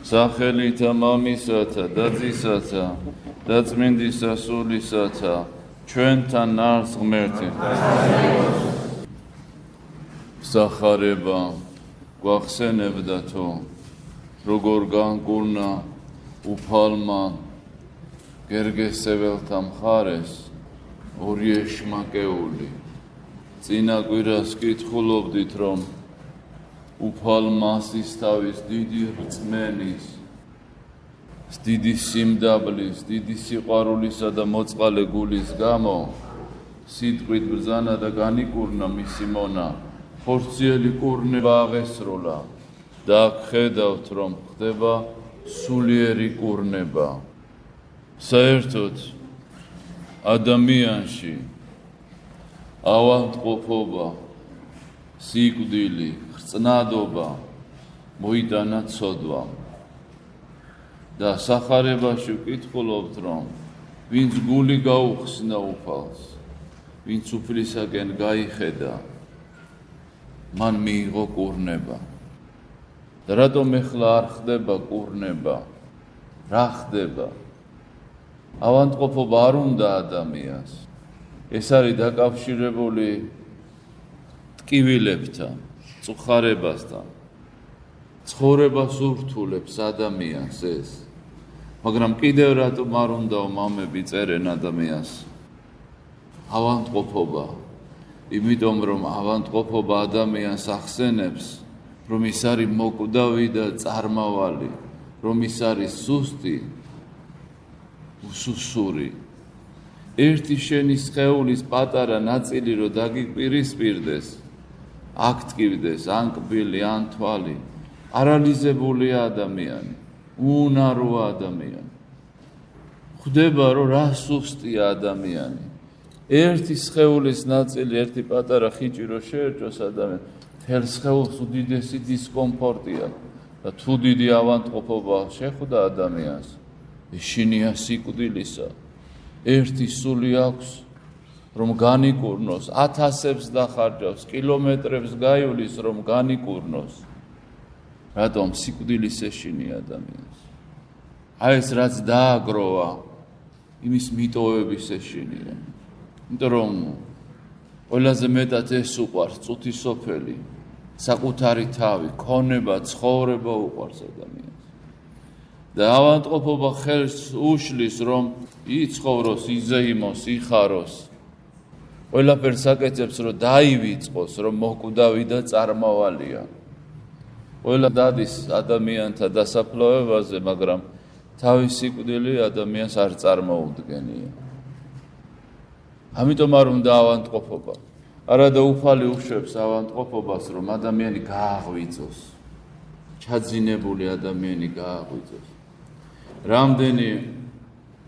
სახელითა მამისათა და ძისათა და წმინდისა სულისათა ჩვენთან არს ღმერთი. სახარება გვახსენებდა თუ როგორ განკურნა უფალმა გერგესეველთა მხარეს ორი ეშმაკეული. წინა კვირას კითხულობდით, რომ უფალმა სისთავის დიდი რწმენის, დიდი სიმდაბლის, დიდი სიყვარულისა და მოწყალე გულის გამო სიტყვით ბრძანა და განიკურნა მისი მონა, ხორციელი კურნება აღესრულა და აქ ხედავთ, რომ ხდება სულიერი კურნება. საერთოდ ადამიანში ავადმყოფობა, სიკვდილი, ხრწნადობა მოიტანა ცოდვამ. და სახარებაში ვკითხულობთ, რომ ვინც გული გაუხსნა უფალს, ვინც უფლისაკენ გაიხედა, მან მიიღო კურნება. და რატომ ეხლა არ ხდება კურნება? რა ხდება? ავადმყოფობა არ უნდა ადამიანს. ეს არის დაკავშირებული ტკივილებთან, წუხარებასთან. ცხოვრებას ურთულებს ადამიანს ეს. მაგრამ კიდევ რატომ არ უნდა მამები წერენ ადამიანს? ავადმყოფობა. იმიტომ რომ ავადმყოფობა ადამიანს ახსენებს, რომ ის არის მოკვდავი და წარმავალი, რომ ის არის სუსტი, უსუსური. ერთი შენი სხეულის პატარა ნაწილი რო დაგიკვირისპირდეს, აქ ტკივდეს, ან კბილი, ან თვალი, პარალიზებულია ადამიანი, უნაროა ადამიანი. ხვდება, რომ რა სუსტია ადამიანი. ერთი სხეულის ნაწილი, ერთი პატარა ხიჭი რო შეერჭოს ადამიანს, მთელ სხეულს უდიდესი დისკომფორტია და თუ დიდი ავადმყოფობა შეხვდა ადამიანს, ეშინია სიკვდილისა. ერთი სული აქვს, რომ განიკურნოს, 1000-ებს დახარჯავს, კილომეტრებს გაივლის, რომ განიკურნოს. რატომ? სიკვდილის ეშინია ადამიანს. აი ეს რაც დააგროვა, იმის მიტოვების ეშინია. იმიტომ რომ ყველაზე მეტად ეს უყვარს წუთი სოფელი, საკუთარი თავი, ქონება, ცხოვრება უყვარს ადამიანს. და ავადმყოფობა ხელს უშლის, რომ იცხოვროს, იზეიმოს, იხაროს. ყველაფერს აკეთებს, რომ დაივიწყოს, რომ მოკვდავი და წარმავალია. ყველა დადის ადამიანთა დასაფლავებაზე, მაგრამ თავის სიკვდილი ადამიანს არ წარმოუდგენია. ამიტომ არ უნდა ავადმყოფობა. არადა უფალი უშვებს ავადმყოფობას, რომ ადამიანი გააღვიძოს. ჩაძინებული ადამიანი გააღვიძოს. რამდენი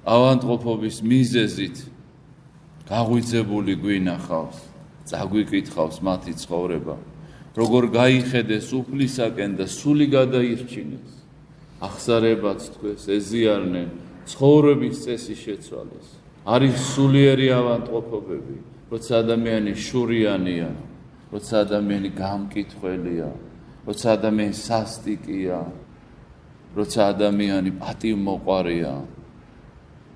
ავადმყოფობის მიზეზით გაღვიძებული გვინახავს, წაგვიკითხავს მათი ცხოვრება, როგორ გაიხედეს უფლისაკენ და სული გადაირჩინეს, ახსარებაც თქვეს, ეზიარნენ, ცხოვრების წესი შეცვალეს. არის სულიერი ავადმყოფობები, როცა ადამიანი შურიანია, როცა ადამიანი გამკითხველია, როცა ადამიანი სასტიკია, როცა ადამიანი პატივმოყვარია,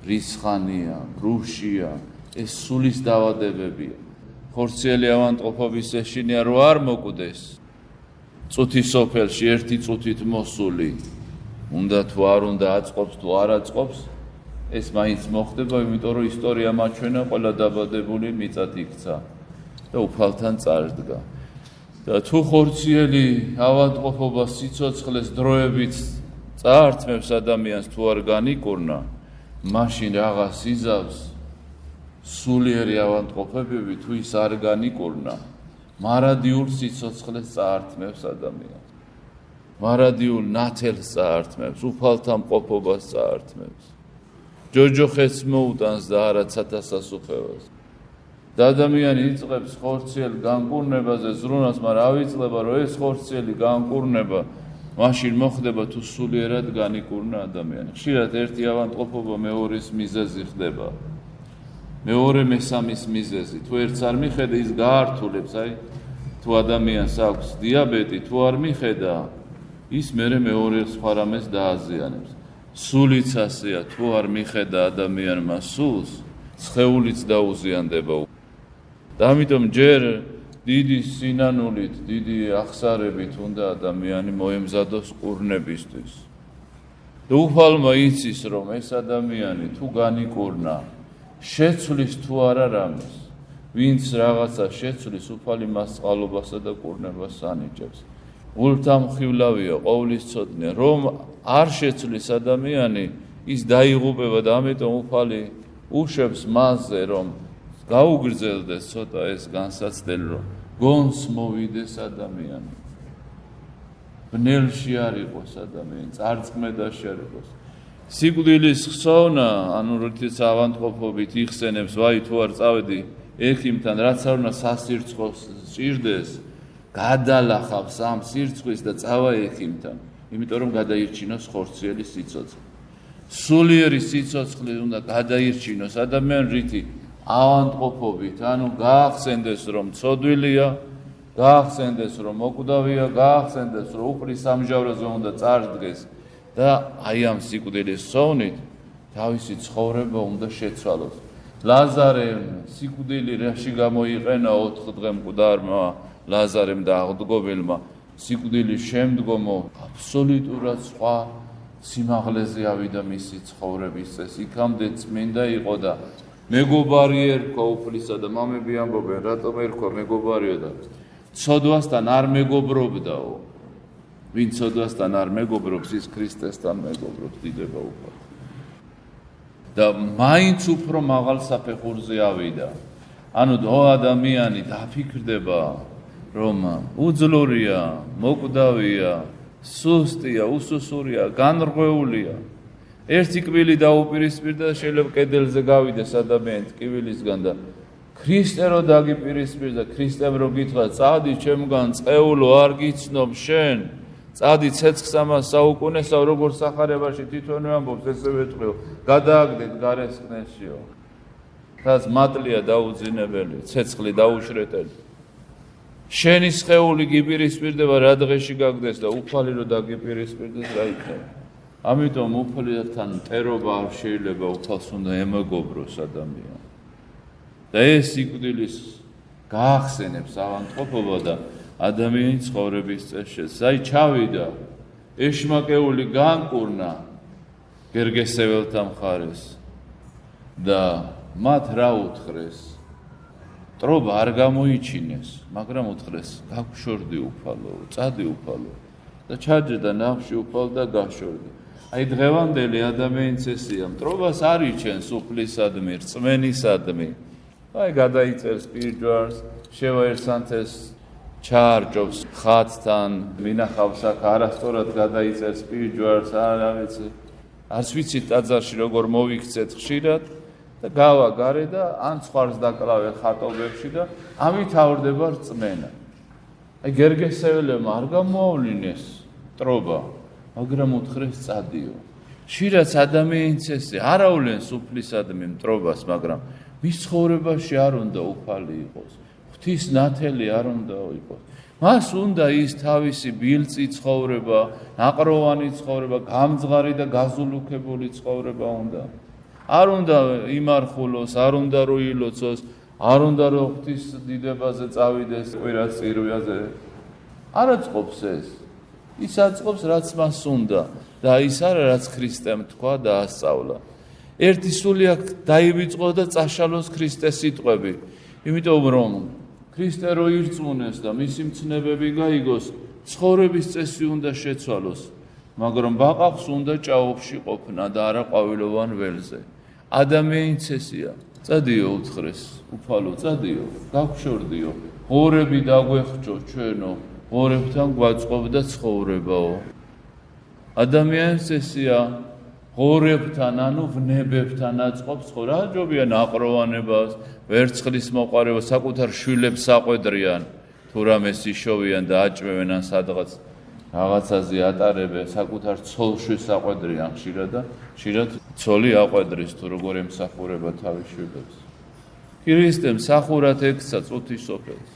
რისხანია, რუშია, ეს სულის დაავადებებია. ხორციელი ავადმყოფობის ეშინია, რომ არ მოკვდეს. წუთი სოფელში ერთი წუთით მოსული, უნდა თუ არ უნდა აწყობს, თუ არ აწყობს, ეს მაინც მოხდება, იმიტომ რომ ისტორია მაჩვენა, ყველა დაბადებული მიწად იქცა და უფალთან წარდგა. და თუ ხორციელი ავადმყოფობა სიცოცხლეს დროებით წაართმევს ადამიანს, თუ არ განიკურნა, მაშინ რაღაც იზავს სულიერი ავადმყოფობები, თუ ის არ განიკურნა, მარადიულ სიცოცხლეს წაართმევს ადამიანს. მარადიულ ნათელს წაართმევს, უფალთან მყოფობას წაართმევს. ჯოჯოხეთს მოუტანს და არა ცათასასუფევას. და ადამიანი იწყებს ხორციელ განკურნებაზე ზრუნავს, მაგრამ ავიწყება, რომ ეს ხორციელი განკურნება მაშინ მოხდება, თუ სულიერად განიკურნა ადამიანი. ხშირად ერთი ავადმყოფობა მეორის მიზეზი ხდება. მეორე მესამის მიზეზი. თუ ერთს არ მიხედა, ის გაართულებს, თუ ადამიანს აქვს დიაბეტი, თუ არ მიხედა, ის მერე მეორე სხვა რამეს დააზიანებს. სულიც ასეა, თუ არ მიხედა ადამიანმა სულს, სხეულიც დაუზიანდება. და ამიტომ ჯერ დიდი სინანულით, დიდი ახსარებით უნდა ადამიანი მოემზადოს კურნებისთვის. და უფალმა იცის, რომ ეს ადამიანი თუ განიკურნა, შეცვლის თუ არა რამეს, ვინც რაღაცა შეცვლის, უფალი მას წყალობასა და კურნებას ანიჭებს. ულთამხილავია ყოვლისცოდნე, რომ არ შეცვლის ადამიანი, ის დაიღუპება და ამიტომ უფალი უშვებს მასზე, რომ გაუგრძელდეს ცოტა ეს განსაცდელი, რომ გონს მოვიდეს ადამიანი. ბნელში არ იყოს ადამიანი, წარწმედაში არ იყოს. სიკვდილის ხსოვნა, ანუ რითიც ავანტყოფობით იხსენებს, ვაი თუ არ წავედი ექიმთან, რაც არ უნდა სასირცხოს სჭირდეს, გადალახავს ამ სირცხვის და წავა ექიმთან, იმიტომ რომ გადაირჩინოს ხორციელი სიცოცხლე. სულიერი სიცოცხლე უნდა გადაირჩინოს ადამიან რითი ავანტყოფობით, ანუ გაახსენდეს რომ ცოდვილია, გაახსენდეს რომ მოკვდავია, გაახსენდეს რომ უფლის ამჟავრაზე უნდა წარდგეს და აი ამ სიკვდილის ხსოვნით თავისი ცხოვრება უნდა შეცვალოს. ლაზარემ სიკვდილი რაში გამოიყენა 4 დღე მკვდარმა ლაზარემ და აღდგომელმა სიკვდილის შემდგომო აბსოლუტურად სხვა სიმაღლეზე ავიდა მისი ცხოვრების წესი. იქამდე წმინდა იყო და მეგობარი ერქვა უფლისა და მამები ამბობენ, რატომ ერქვა მეგობარიო და ცოდვასთან არ მეგობრობდაო. ვინ ცოდვასთან არ მეგობრობს, ის ქრისტესთან მეგობრობს, დიდება უფალი. და მაინც უფრო მაღალ საფეხურზე ავიდა. ანუ ადამიანი დაფიქრდება, რომ უძლურია, მოკვდავია, სუსტია, უსუსურია, განრღვეულია. ერთი კბილი დაუპირისპირდა და შეიძლება კედელზე გავიდეს ადამიანი ტკივილისგან და ქრისტე რო დაგიპირისპირდა, ქრისტემ რო გითხრა, წადი ჩემგან, წეულო, არ გიცნობ შენ, წადი ცეცხლსამას საუკუნესა, როგორც სახარებაში თვითონ ამბობს, ესევე ტყვიო, გადააგდეთ გარესკნეშიო. რაც მატლია დაუძინებელი, ცეცხლი დაუშრეტელი. შენი სხეული გიპირისპირდება, რა დღეში გაგდეს და უფალი რო დაგიპირისპირდეს, რა იქნება. ამიტომ უფალთან მტერობა არ შეიძლება, უფალს უნდა ემეგობროს ადამიანი. და ეს სიკვდილის გაახსენებს ავანტყოფობა და ადამიანის ცხოვრების წესს. აი ჩავიდა, ეშმაკეული განკურნა გერგესეველთა მხარეს და მათ რა უთხრეს? ტრობა არ გამოიჩინეს, მაგრამ უთხრეს, გაგშორდი უფალო, წადი უფალო და ჩაჯდა ნავში უფალ და გაშორდი. აი დღევანდელი ადამიანის ესია, მტრობას არ იჩენს უფლისადმი, რწმენისადმი. აი გადაიწერს პირჯვარს, შევაერსანთეს ჩაარჯობს ხატთან, მინახავს აქ არასწორად გადაიწერს პირჯვარს, არა ვიცი. არც ვიცით ტაძარში როგორ მოვიქცეთ ხშირად და გავა გარე და ან ცხვარს დაკლავე ხატობებში და ამით ავრდება რწმენა. აი გერგესეველებმა არ გამოავლინეს ტრობა, მაგრამ უთხრეს წადიო. ხშირად ადამიანის ესე არავლენს უფლისადმი მტრობას, მაგრამ მის ცხოვრებაში არ უნდა უფალი იყოს. ღვთის ნათელი არ უნდა იყოს. მას უნდა ის თავისი ბილწი ცხოვრება, ნაყროვანი ცხოვრება, გამძღარი და გაზულუქებული ცხოვრება უნდა. არ უნდა იმარხულოს, არ უნდა როილოცოს, არ უნდა რომ ღვთის დიდებაზე წავიდეს კვირა წირვაზე. არ აწყობს ეს. ის აწყობს რაც მას უნდა და ის არა რაც ქრისტემ თქვა და ასწავლა. ერთი სული აქ დაივიწყო და წაშალოს ქრისტეს სიტყვები. იმიტომ რომ ქრისტე რო ირწმუნეს და მისი მცნებები გაიგოს, ცხოვრების წესი უნდა შეცვალოს, მაგრამ ბაყაყს უნდა ჭაობში ყოფნა და არა ყვავილოვან ველზე. ადამიანის ესია. წადიო უთხრეს, უფალო, წადიო, გაგშორდიო, ღორები დაგვეხჭო ჩვენო, ღორებთან გვაწყობდა ცხოვრებაო. ადამიანის ესია. ღორებთან, ანუ ვნებებთან აწყობს რა ჯობია ნაყროვანებას, ვერცხლის მოყარებას, საკუთარ შვილებს საყვედრიან, თუ რამეს იშოვიან და აჭმევენ ან სადღაც რაღაცაზე ატარებენ, საკუთარ ცოლში საყვედრიან ხშირად და ხშირად ცოლი აყვედრის თუ როგორ ემსახურება თავის შვილებს. ქრისტე მსახურად ექცა წუთის სოფელს.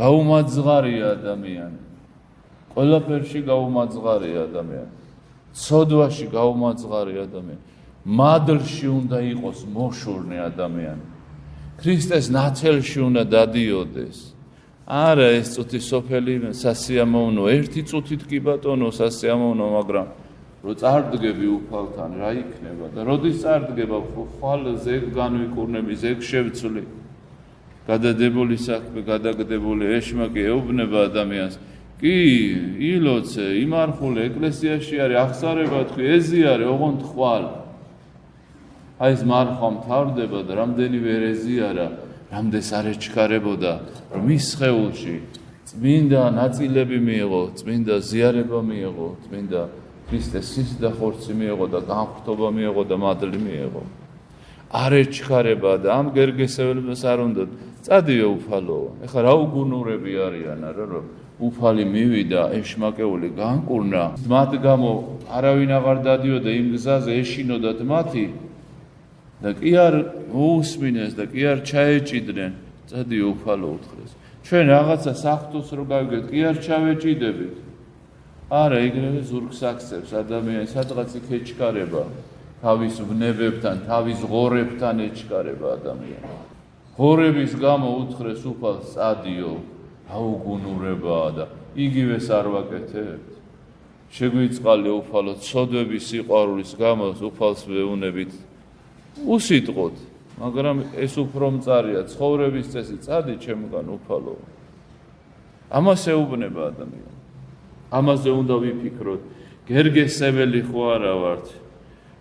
გაუმაძღარია ადამიანი. ყველაფერში გაუმაძღარი ადამიანი, ცოდვაში გაუმაძღარი ადამიანი, მადლში უნდა იყოს მოშურნე ადამიანი, ქრისტეს ნათელში უნდა დადიოდეს. არა ეს წუთი სოფელი სასიამოვნო, ერთი წუთით კი ბატონო სასიამოვნო, მაგრამ რო წარდგები უფალთან რა იქნება და როდის წარდგება ხვალ ზეგ განვიკურნები, ზეგ შევცვლი. გადადებული საქმე, გადაგდებული ეშმაკი ეუბნება ადამიანს. კი, ილოცე, იმარხულე, ეკლესიაში არის აღსარება თქვი, ეზიარე, ოღონდ ხვალ. აი ეს მარხვა მთავრდება და რამდენივე ვერ ეზიარა, რამდენს არ ეჩქარებოდა, რომ მის სხეულში წმინდა ნაწილები მიიღო, წმინდა ზიარება მიიღო, წმინდა ქრისტეს სისხლი და ხორცი მიიღო და განხრთობა მიიღო და მადლი მიიღო. არ ეჩქარება და ამ გერგესეველებს არ უნდა წადიო უფალო. ეხლა რა უგუნურები არიან, არა რომ უფალი მივიდა, ეშმაკეული განკურნა, მათ გამო არავინ აღარ დადიოდა იმ გზაზე, ეშინოდათ მათი და კი არ მოусმინეს და კი არ ჩაეჭიდნენ, წადიო უფალო უთხრეს. ჩვენ რაღაცა საფრთხოს რო გავიგეთ, კი არ ჩავეჭიდებით. არა, ეგრევე ზურგს აქცევს ადამიანი, სადღაც იქ ეჩქარება. თავის ვნებებთან, თავის ღორებთან ეჩქარება ადამიანი. ღორების გამო უთხრეს უფალს წადიო, აუგუნურებაა და იგივეს არ ვაკეთებთ. შეგვიწყალე უფალო, ცოდვების სიყვარულის გამო უფალს ვეუნებით უსიტყოთ, მაგრამ ეს უფრო მწარია, ცხოვრების წესი წადი ჩემგან უფალო. ამას ეუბნება ადამიანი. ამაზე უნდა ვიფიქროთ, გერგესეველი ხო არა ვართ,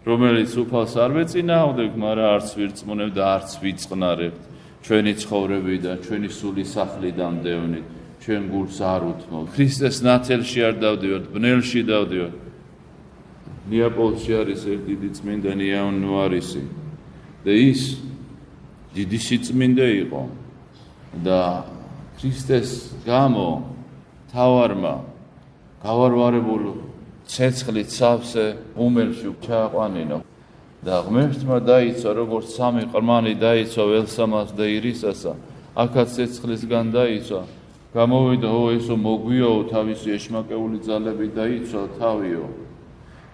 რომელიც უფალს არ ვეწინააღმდებით, მაგრამ არც ვირწმუნებთ და არც ვიწყნარებთ. ჩვენი ცხოვრებიდან, ჩვენი სული სახლიდან დევნით, ჩვენ გულს არ უთმობთ. ქრისტეს ნათელში არ დავდივართ, ბნელში დავდივართ. ნეაპოლში არის ერთ დიდი წმინდანი იაუნუარისი და ის დიდი სიწმინდე იყო და ქრისტეს გამო თავარმა გავარვარებულ ცეცხლით სავსე უმელში ჩააყვანინა და ღმერთმა დაიცვა, როგორც სამი ყრმანი დაიცვა ველსამას და ირისასა, აქაც ცეცხლისგან დაიცვა, გამოვიდა ესო მოგვიაო, თავისი ეშმაკეული ძალები დაიცვა თავიო.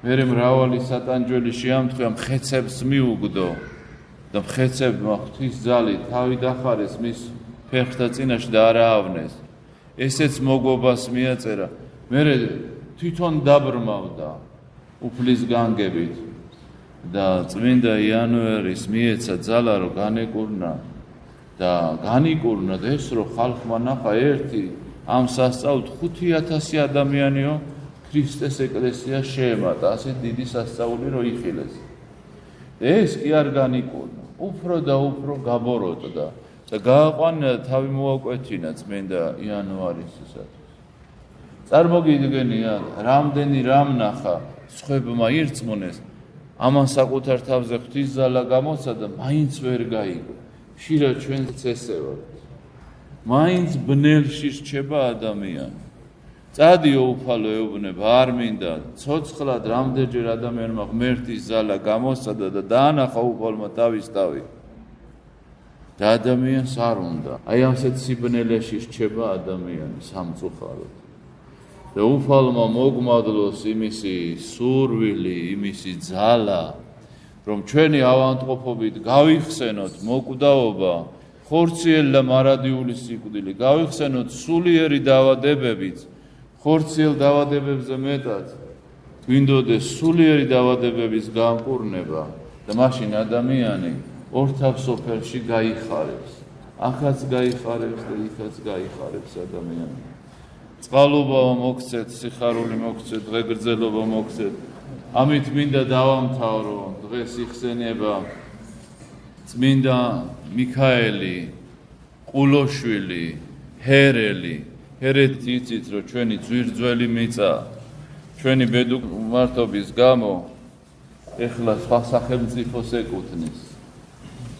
მერე მრავალი სატანჯველი შეამთხვია, მხეცებს მიუგდო და მხეცებმა ღვთის ძალით თავი დახარეს მის ფეხთა წინაშე და არ აავნეს. ესეც მოგობას მიაწერა. მერე თვითონ დაბრმავდა უფლის განგებით და წმინდა იანუარის მიეცა ძალა რომ განეკურნა და განიკურნა და ეს რომ ხალხმა ნახა ერთი ამ სასწაულით 5,000 ადამიანიო ქრისტეს ეკლესია შეემატა, ასე დიდი სასწაული რომ იხილეს. ეს კი არ განიკურნა, უფრო და უფრო გაბოროტდა და გააყვანა თავი მოაკვეთინა წმინდა იანუარისისათვის. წარმოგიდგენია, რამდენი რამ ნახა, სხვებმა ირწმუნეს, ამან საკუთარ თავზე ღვთის ძალა გამოცა და მაინც ვერ გაიგო. ხშირად ჩვენც ესე ვართ. მაინც ბნელში რჩება ადამიანი. წადიო უფალო ეუბნება, არ მინდა, ცოცხლად რამდენჯერ ადამიანმა ღმერთის ძალა გამოსცადა და დაანახა უფალმა თავის თავი. და ადამიანს არ უნდა. აი ასეთ სიბნელეში რჩება ადამიანი სამწუხაროდ. და უფალმა მოგმადლოს იმისი სურვილი, იმისი ძალა, რომ ჩვენი ავანტყოფობით გავიხსენოთ მოკვდაობა, ხორციელი და მარადიული სიკვდილი, გავიხსენოთ სულიერი დაავადებებით, ხორციელ დაავადებებზე მეტად, გვინდოდეს სულიერი დაავადებების განკურნება და მაშინ ადამიანი ორთავ სოფელში გაიხარებს. ახაც გაიხარებს და იქაც გაიხარებს ადამიანი. წყალობა მოგცეთ, სიხარული მოგცეთ, ღეგრძელობა მოგცეთ. ამით მინდა დავამთავრო დღეს იხსენება წმინდა მიქაელი, ყულოშვილი, ჰერელი. ჰერეთი იცით, რომ ჩვენი ძვირძველი მიწა, ჩვენი ბედუქმართობის გამო ეხლა სხვა სახელმწიფოს ეკუთვნის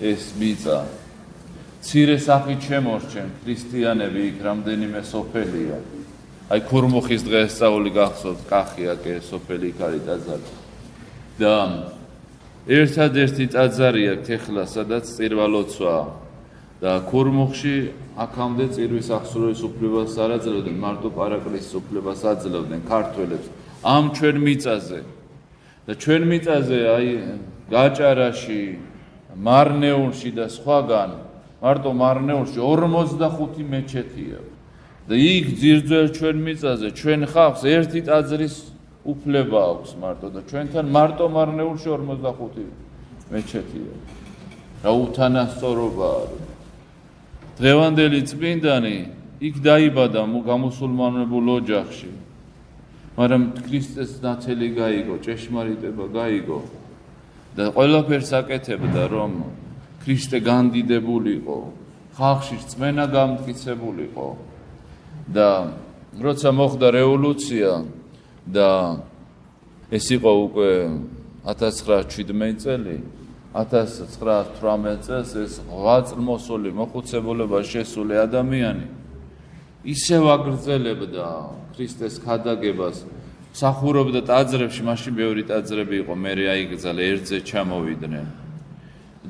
ეს მიწა. მცირე სახით შემორჩენ ქრისტიანები იქ რამდენიმე სოფელია. აი ქურმუხის დღესასწაული გახსოვთ, კახია კი სოფელი იქ არის ტაძარი. და ერთადერთი ტაძარი აქვს ეხლა, სადაც წირვალოცვაა. და ქურმუხში აქამდე წირვის აღსრულების უფლებას არ აძლევდნენ, მარტო პარაკლისის უფლებას აძლევდნენ ქართველებს ამ ჩვენ მიწაზე. და ჩვენ მიწაზე აი გაჭარაში, მარნეულში და სხვაგან მარტო მარნეულში 45 მეჩეთია. და იქ ძირძველ ჩვენ მიწაზე ჩვენ ხალხს ერთი ტაძრის უფლება აქვს მარტო და ჩვენთან მარტო მარნეულში 45 მეჩეთია. რა უთანასწორობა არის. დღევანდელი წმინდანი იქ დაიბადა გამუსულმანებულ ოჯახში. მაგრამ ქრისტეს ნათელი გაიგო, ჭეშმარიტება გაიგო და ყველაფერს აკეთებდა, რომ ქრისტე განდიდებულიყო, ხალხში რწმენა გამტკიცებულიყო. და როცა მოხდა რევოლუცია და ეს იყო უკვე 1917 წელი, 1918 წელს ეს ღვაწლმოსული მოხუცებულება შესული ადამიანი ისევ აგრძელებდა ქრისტეს ქადაგებას, მსახურობდა ტაძრებში, მაშინ ბევრი ტაძრები იყო, მერე აიგზალა, ერთზე ჩამოვიდნენ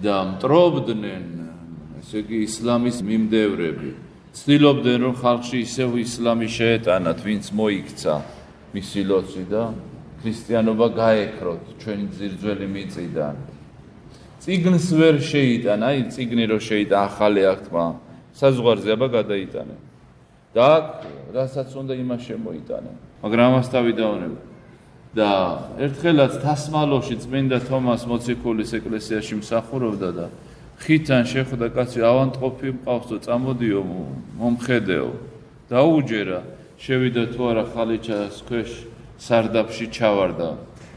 და მტრობდნენ, ესე იგი ისლამის მიმდევრები. ცდილობდნენ, რომ ხალხში ისევ ისლამი შეეტანათ, ვინც მოიქცა მისი ლოცვი და ქრისტიანობა გაექროთ ჩვენი ძირძველი მიწიდან. წიგნს ვერ შეიტანა, აი წიგნი რო შეიტანა ახალი აღთქმა, საზღვარზე აბა გადაიტანენ. და აქ რასაც უნდა იმას შემოიტანენ. მაგრამ ამას დავიდავნებ. და ერთხელაც თასმალოში წმინდა თომას მოციქულის ეკლესიაში მსახურობდა და ხითან შეხვდა კაცი, ავანტყოფი მყავსო, წამოდიო, მომხედეო. დაუჯერა, შევიდა თუ არა ხალიჩას ქვეშ სარდაფში ჩავარდა.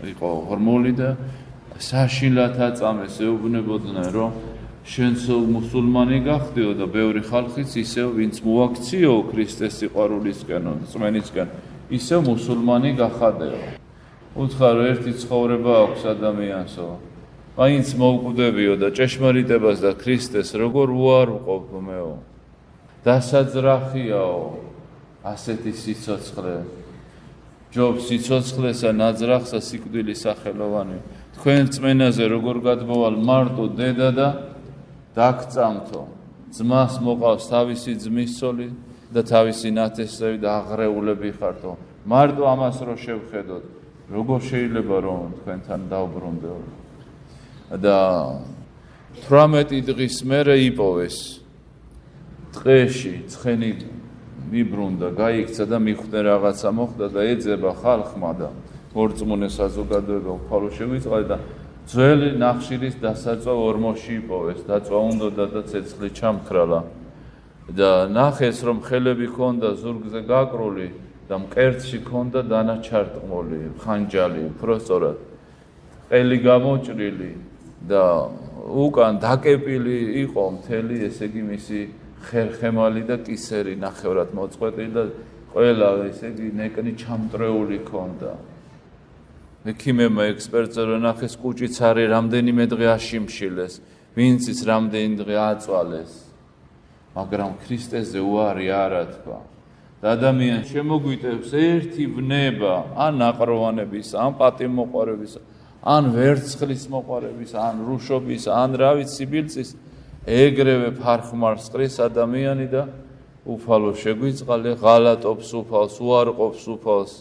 იყო ღრმული და საშინლად აწამეს, ეუბნებოდნენ, რომ შენც მუსულმანი გახდეო და ბევრი ხალხიც ისევ, ვინც მოაქციო ქრისტეს სიყვარულისკენ, წმენისკენ, ისევ მუსულმანი გახადეო. უთხრა, რომ ერთი ცხოვრება აქვს ადამიანსო, მაინც მოვკვდებიო და ჭეშმარიტებას და ქრისტეს როგორ უარყოფ მეო. დასაძრახიაო ასეთი სიცოცხლე. ჯობს სიცოცხლესა ნაძრახსა სიკვდილის სახელოვანი. თქვენ რწმენაზე როგორ გადმოვალ მარტო დედა და დაგწამთო. ძმას მოყავს თავისი ძმის ცოლი და თავისი ნათესავი და აღრეულები ხართო. მარტო ამას რო შევხედოთ, როგორ შეიძლება რომ თქვენთან დავბრუნდეო. და 18 დღის მერე იპოვეს. დღეში ცხენი მიბრუნდა, გაიქცა და მიხვდა რაღაცა მოხდა და ეძება ხალხმა და მორწმუნე საზოგადოება უფალო შეგვიწყდა და ძველი ნახშირის დასაწვა ორმოში იპოვეს, დაწვა უნდოდა და ცეცხლი ჩამქრალა. და ნახეს, რომ ხელები ჰქონდა ზურგზე გაკრული და მკერდში ჰქონდა დანაჩარტყმული, ხანჯალი, უბრალოდ ყელი გამოჭრილი და უკან დაკეპილი იყო მთელი, ესე იგი მისი ხერხემალი და კისერი ნახევრად მოწყვეტილი და ყველა ესე იგი ნეკნი ჩამტრეული ჰქონდა. მექიმემა ექსპერტზე რო ნახეს, კუჭიც არის რამდენიმე დღე აშიმშილეს, ვინც ის რამდენი დღე აწვალეს. მაგრამ ქრისტეზე უარი არა თქვა. და ადამიანს შემოგვიტევს ერთი ვნება, ან აყროვანების, ან პატიმოყარების, ან ვერცხლის მოყარების, ან რუშობის, ან რა ვიცი სიბილწის, ეგრევე ფარხმარს ყრის ადამიანი და უფალო შეგვიწყალე, ღალატობს უფალს, უარყოფს უფალს.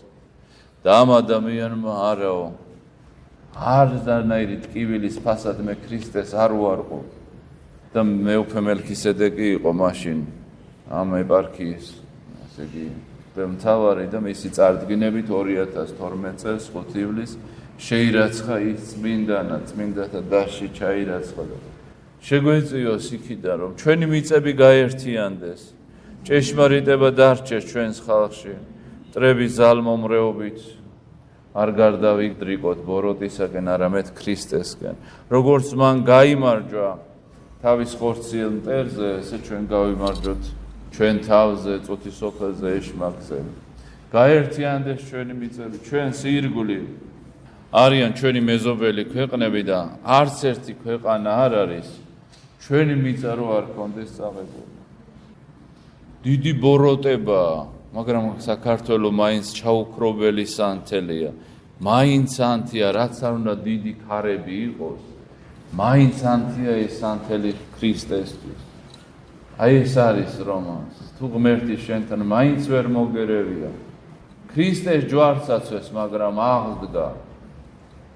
და ამ ადამიანმა არაო, არდანაირი ტკივილის ფასად მე ქრისტეს არ უარყოფ. და მეუფე მელქისედეკი იყო მაშინ ამ ეპარქიის, ასე იგი, მთავარი და მისი წარდგინებით 2012 წელს 5 ივლისს შეირაცხა ის წმინდანა, წმინდათა დასში ჩაირაცხა. შეგვეწიოს იქიდან, რომ ჩვენი მიწები გაერთიანდეს, ჭეშმარიტება დარჩეს ჩვენს ხალხში, მტრების ზალმომრეობით არ გარდავიდრიკოთ ბოროტისაკენ, არამედ ქრისტესკენ. როგორც მან გაიმარჯვა თავის ხორციელ მტერზე, ესე ჩვენ გავიმარჯვოთ ჩვენ თავზე, წუთის სოფელზე, ეშმაკზე. გაერთიანდეს ჩვენი მიწები, ჩვენს ირგვლივ არიან ჩვენი მეზობელი ქვეყნები და არც ერთი ქვეყანა არ არის ჩვენი მიწა რო არ კონდეს წაღებული. დიდი ბოროტებაა, მაგრამ საქართველო მაინც ჩაუქრობელი სანთელია. მაინც ანთია, რაც არ უნდა დიდი ქარები იყოს, მაინც ანთია ეს სანთელი ქრისტესთვის. აი ეს არის რომანს. თუ ღმერთი შენთან მაინც ვერ მოგერევია. ქრისტეს ჯვარც აწვეს, მაგრამ აღდგა.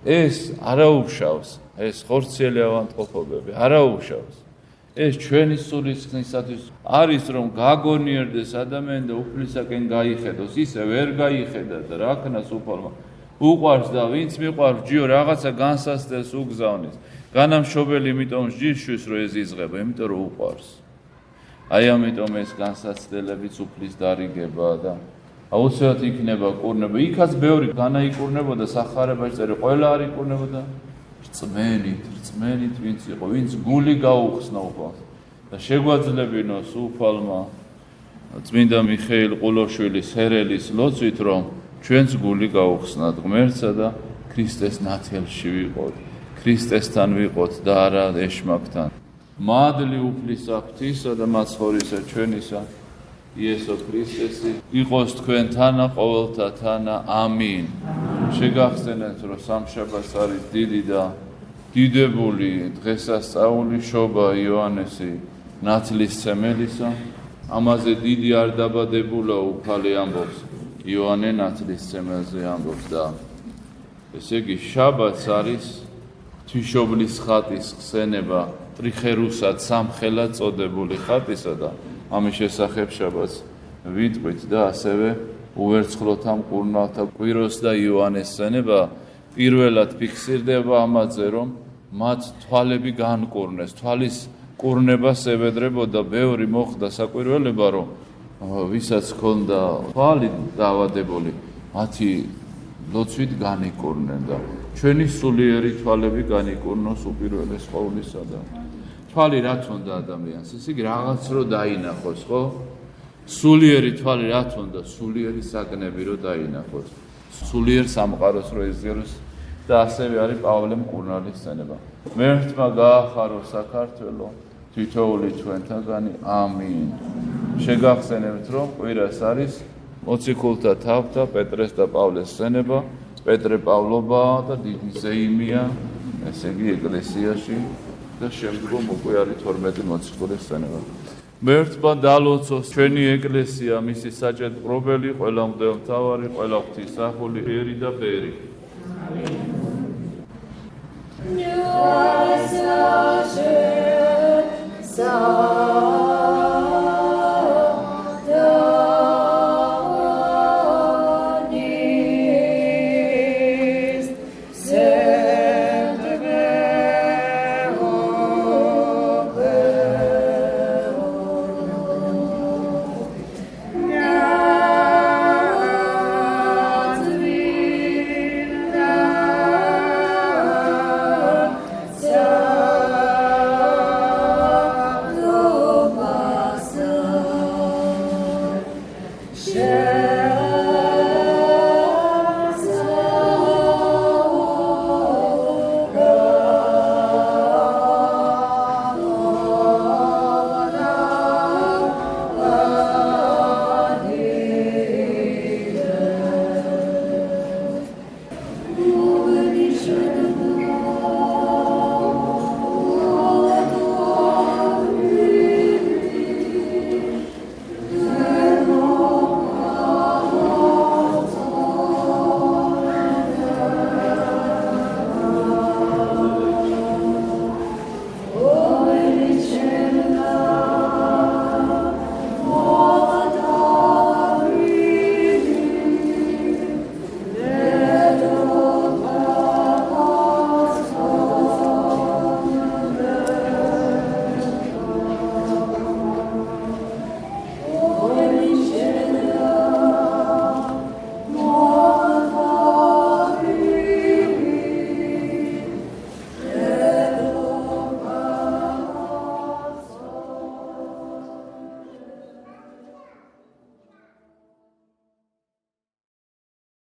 ეს არაუშავს, ეს ხორციელი ავადმყოფობები არაუშავს. ეს ჩვენი სულისხნისათვის არის, რომ გაგონიერდეს ადამიანი და უფლისაკენ გაიხედოს. ისე ვერ გაიხედა და რა ქნას უფალმა უყვარს და ვინც მიყვარს ჯიო რაღაცა განსასწრებს უგზავნის. განამშობელი იმიტომ ჯიშვის რო ეზიზღება, იმიტომ რომ უყვარს. აი ამიტომ ეს განსაცდელებიც უფლის დარიგება და აუცილებლად იქნება კურნება. იქაც ბევრი განაიკურნებოდა სახარებაში წერე, ყველა არ იკურნებოდა. რწმენით ვინც იყო, ვინც გული გაუხსნა უფალს და შეგვაძლებინოს უფალმა წმინდა მიხეილ ყულოშვილის ჰერელის ლოცვით, რომ ჩვენც გული გაუხსნათ ღმერთსა და ქრისტეს ნათელში ვიყოთ, ქრისტესთან ვიყოთ და არა ეშმაკთან. მადლი უფლისა ღვთისა და მაცხოვრისა ჩვენისა იესო ქრისტესი იყოს თქვენთანა ყოველთა თანა. ამინ. შეგახსენეთ, რომ სამშაბათს არის დიდი და დიდებული დღესასწაული შობა იოანესი ნათლისმცემელისა. ამაზე დიდი არ დაბადებულა უფალი ამბობს, იოანე ნათლისმცემელზე ამბობს და ესე იგი შაბათს არის ღვთისმშობლის ხატის ხსენება, ტრიხერუსად სამხელად წოდებული ხატისა და ამის შესახებ შაბათს ვიტყვით და ასევე უვერცხლოთ ამ კურნალთა კვიროს და იოანეს სცენება პირველად ფიქსირდება ამაზე, რომ მათ თვალები განკურნეს, თვალის კურნებას ევედრებოდა. ბევრი მოხდა საკვირველება, რომ ვისაც ჰქონდა თვალი დაავადებული, მათი ლოცვით განიკურნენ და ჩვენი სულიერი თვალები განიკურნოს უპირველეს ყოვლისა და თვალი რა თქონდა ადამიანს, ესე იგი რაღაც რო დაინახოს, ხო? სულიერი თვალი რა თქონდა, სულიერი საგნები რო დაინახოს, სულიერ სამყაროს რო ეზიაროს და ასევე არის პავლე მკურნალის სცენება. მერთმა გაახარო საქართველო, თითოეული ჩვენთაგანი. ამინ. შეგახსენებთ, რომ კვირას არის მოციქულთა თავთა პეტრეს და პავლეს სცენება, პეტრე პავლობა და დიდი ზეიმია, ესე იგი ეკლესიაში და შემდგომ უკვე არის 12 მოციქულის სცენება. მერთმა დალოცოს ჩვენი ეკლესია, მისი საჭედპრობელი, ყველა მღვდელმთავარი, ყველა ღვთისმსახური, ერი და ბერი. ამინ.